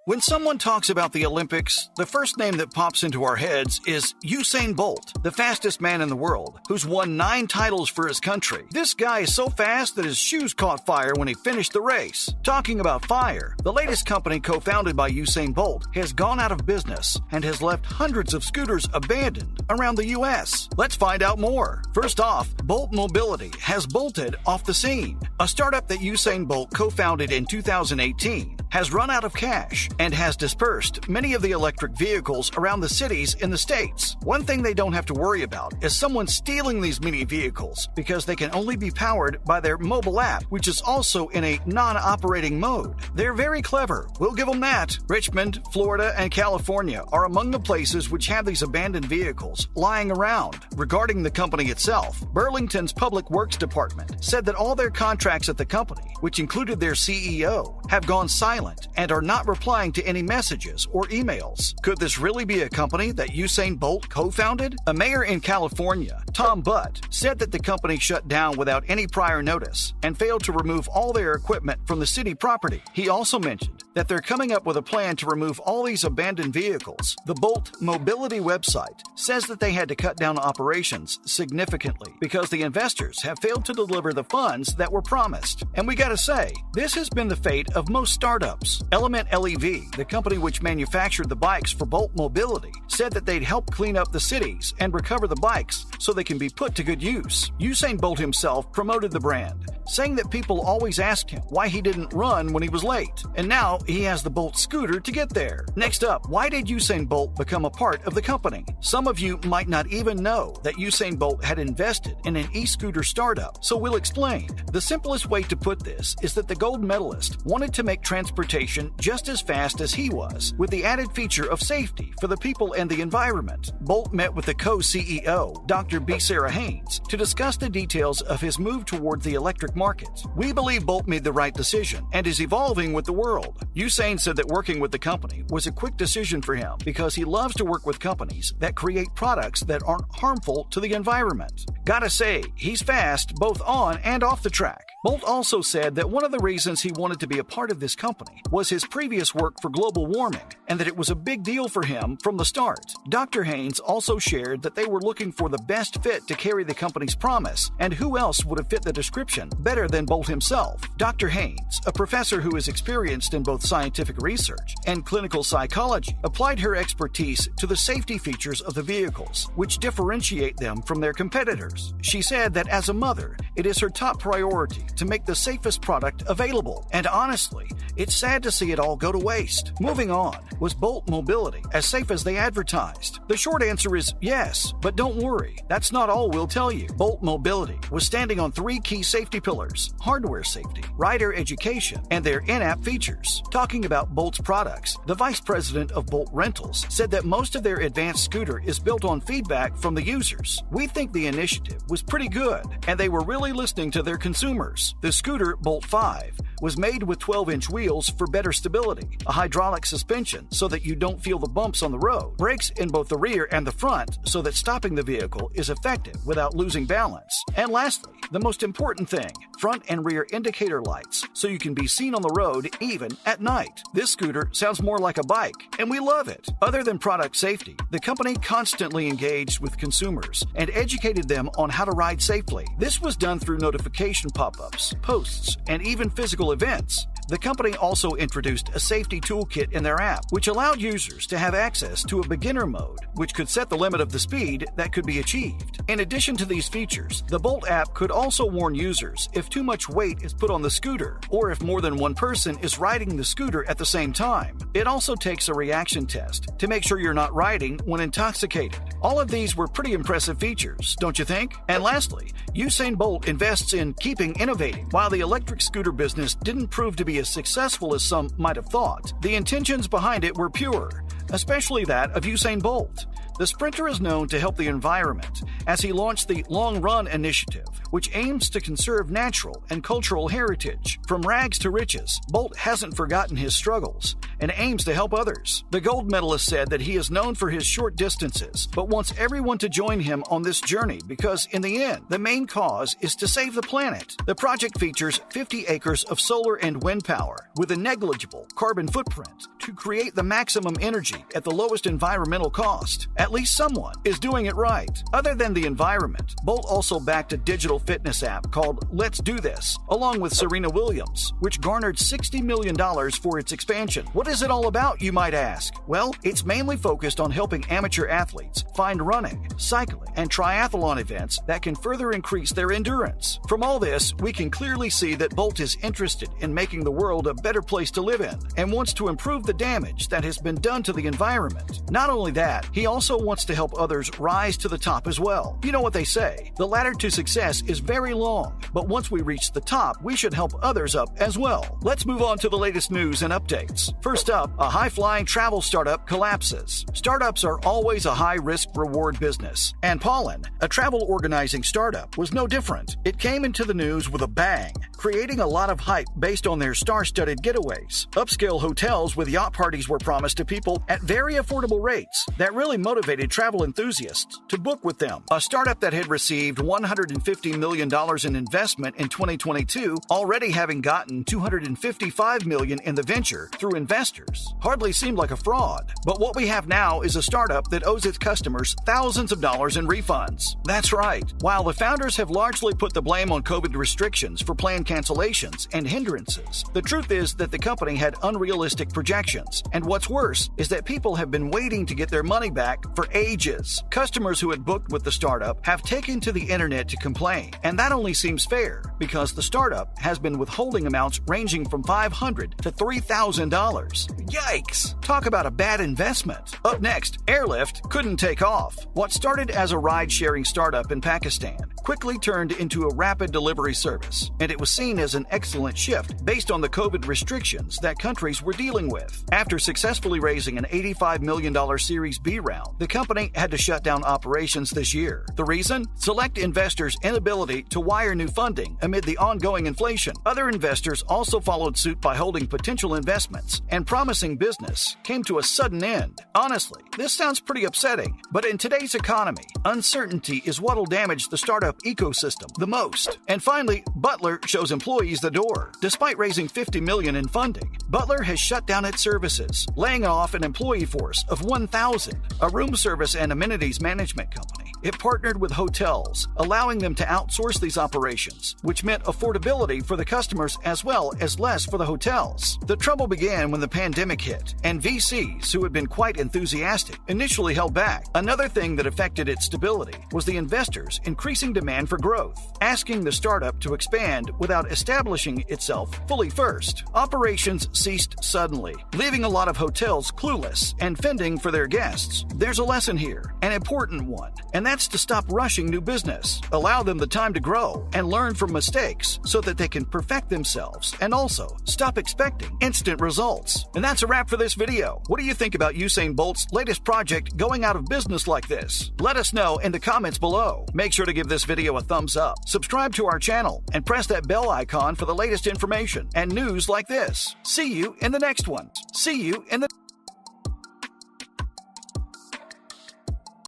When someone talks about the Olympics, the first name that pops into our heads is Usain Bolt, the fastest man in the world, who's won 9 titles for his country. This guy is so fast that his shoes caught fire when he finished the race. Talking about fire, the latest company co-founded by Usain Bolt has gone out of business and has left hundreds of scooters abandoned around the U.S. Let's find out more. First off, Bolt Mobility has bolted off the scene. A startup that Usain Bolt co-founded in 2018 has run out of cash and has dispersed many of the electric vehicles around the cities in the States. One thing they don't have to worry about is someone stealing these mini vehicles because they can only be powered by their mobile app, which is also in a non-operating mode. They're very clever, we'll give them that. Richmond, Florida, and California are among the places which have these abandoned vehicles lying around. Regarding the company itself, Burlington's Public Works Department said that all their contracts at the company, which included their CEO, have gone silent and are not replying to any messages or emails. Could this really be a company that Usain Bolt co-founded? A mayor in California, Tom Butt, said that the company shut down without any prior notice and failed to remove all their equipment from the city property. He also mentioned that they're coming up with a plan to remove all these abandoned vehicles. The Bolt Mobility website says that they had to cut down operations significantly because the investors have failed to deliver the funds that were promised. And we gotta say, this has been the fate of most startups. Element LEV, the company which manufactured the bikes for Bolt Mobility, said that they'd help clean up the cities and recover the bikes so they can be put to good use. Usain Bolt himself promoted the brand, saying that people always asked him why he didn't run when he was late, and now he has the Bolt scooter to get there. Next up, why did Usain Bolt become a part of the company? Some of you might not even know that Usain Bolt had invested in an e-scooter startup, so we'll explain. The simplest way to put this is that the gold medalist wanted to make transportation just as fast as he was, with the added feature of safety for the people and the environment. Bolt met with the co-CEO, Dr. B. Sarah Haynes, to discuss the details of his move toward the electric market. We believe Bolt made the right decision and is evolving with the world. Usain said that working with the company was a quick decision for him because he loves to work with companies that create products that aren't harmful to the environment. Gotta say, he's fast both on and off the track. Bolt also said that one of the reasons he wanted to be a part of this company was his previous work for global warming and that it was a big deal for him from the start. Dr. Haynes also shared that they were looking for the best fit to carry the company's promise, and who else would have fit the description better than Bolt himself. Dr. Haynes, a professor who is experienced in both scientific research and clinical psychology, applied her expertise to the safety features of the vehicles, which differentiate them from their competitors. She said that as a mother, it is her top priority to make the safest product available, and honestly, it's sad to see it all go to waste. Moving on, was Bolt Mobility as safe as they advertised? The short answer is yes, but don't worry, that's not all we'll tell you. Bolt Mobility was standing on 3 key safety pillars: hardware safety, rider education, and their in-app features. Talking about Bolt's products, the vice president of Bolt Rentals said that most of their advanced scooter is built on feedback from the users. We think the initiative was pretty good, and they were really listening to their consumers. The scooter, Bolt 5, was made with 12-inch wheels for better stability, a hydraulic suspension so that you don't feel the bumps on the road, brakes in both the rear and the front so that stopping the vehicle is effective without losing balance, and lastly, the most important thing, front and rear indicator lights so you can be seen on the road even at night. This scooter sounds more like a bike, and we love it. Other than product safety, the company constantly engaged with consumers and educated them on how to ride safely. This was done through notification pop-ups, posts, and even physical events. The company also introduced a safety toolkit in their app, which allowed users to have access to a beginner mode, which could set the limit of the speed that could be achieved. In addition to these features, the Bolt app could also warn users if too much weight is put on the scooter, or if more than one person is riding the scooter at the same time. It also takes a reaction test to make sure you're not riding when intoxicated. All of these were pretty impressive features, don't you think? And lastly, Usain Bolt invests in keeping innovating. While the electric scooter business didn't prove to be as successful as some might have thought, the intentions behind it were pure, especially that of Usain Bolt. The sprinter is known to help the environment as he launched the Long Run initiative, which aims to conserve natural and cultural heritage. From rags to riches, Bolt hasn't forgotten his struggles and aims to help others. The gold medalist said that he is known for his short distances, but wants everyone to join him on this journey because, in the end, the main cause is to save the planet. The project features 50 acres of solar and wind power with a negligible carbon footprint to create the maximum energy at the lowest environmental cost. At least someone is doing it right. Other than the environment, Bolt also backed a digital fitness app called Let's Do This, along with Serena Williams, which garnered $60 million for its expansion. What is it all about, you might ask? Well, it's mainly focused on helping amateur athletes find running, cycling, and triathlon events that can further increase their endurance. From all this, we can clearly see that Bolt is interested in making the world a better place to live in and wants to improve the damage that has been done to the environment. Not only that, he also wants to help others rise to the top as well. You know what they say, the ladder to success is very long, but once we reach the top, we should help others up as well. Let's move on to the latest news and updates. First up, a high-flying travel startup collapses. Startups are always a high-risk reward business, and Pollen, a travel organizing startup, was no different. It came into the news with a bang, creating a lot of hype based on their star-studded getaways. Upscale hotels with yacht parties were promised to people at very affordable rates that really motivated travel enthusiasts to book with them. A startup that had received $150 million in investment in 2022, already having gotten $255 million in the venture through investors, hardly seemed like a fraud. But what we have now is a startup that owes its customers thousands of dollars in refunds. That's right. While the founders have largely put the blame on COVID restrictions for planned cancellations and hindrances, the truth is that the company had unrealistic projections. And what's worse is that people have been waiting to get their money back for ages. Customers who had booked with the startup have taken to the internet to complain, and that only seems fair because the startup has been withholding amounts ranging from $500 to $3,000. Yikes! Talk about a bad investment. Up next, Airlift couldn't take off. What started as a ride-sharing startup in Pakistan quickly turned into a rapid delivery service, and it was seen as an excellent shift based on the COVID restrictions that countries were dealing with. After successfully raising an $85 million Series B round, the company had to shut down operations this year. The reason? Select investors' inability to wire new funding amid the ongoing inflation. Other investors also followed suit by holding potential investments, and promising business came to a sudden end. Honestly, this sounds pretty upsetting, but in today's economy, uncertainty is what'll damage the startup ecosystem the most. And finally, Butler shows employees the door. Despite raising $50 million in funding, Butler has shut down its services, laying off an employee force of 1,000. A room service and amenities management company, it partnered with hotels, allowing them to outsource these operations, which meant affordability for the customers as well as less for the hotels. The trouble began when the pandemic hit, and VCs, who had been quite enthusiastic, initially held back. Another thing that affected its stability was the investors' increasing demand for growth, asking the startup to expand without establishing itself fully first. Operations ceased suddenly, leaving a lot of hotels clueless and fending for their guests. There's a lesson here, an important one, and that's to stop rushing new business. Allow them the time to grow and learn from mistakes so that they can perfect themselves, and also stop expecting instant results. And that's a wrap for this video. What do you think about Usain Bolt's latest project going out of business like this? Let us know in the comments below. Make sure to give this video a thumbs up, subscribe to our channel, and press that bell icon for the latest information and news like this. See you in the next one. See you in the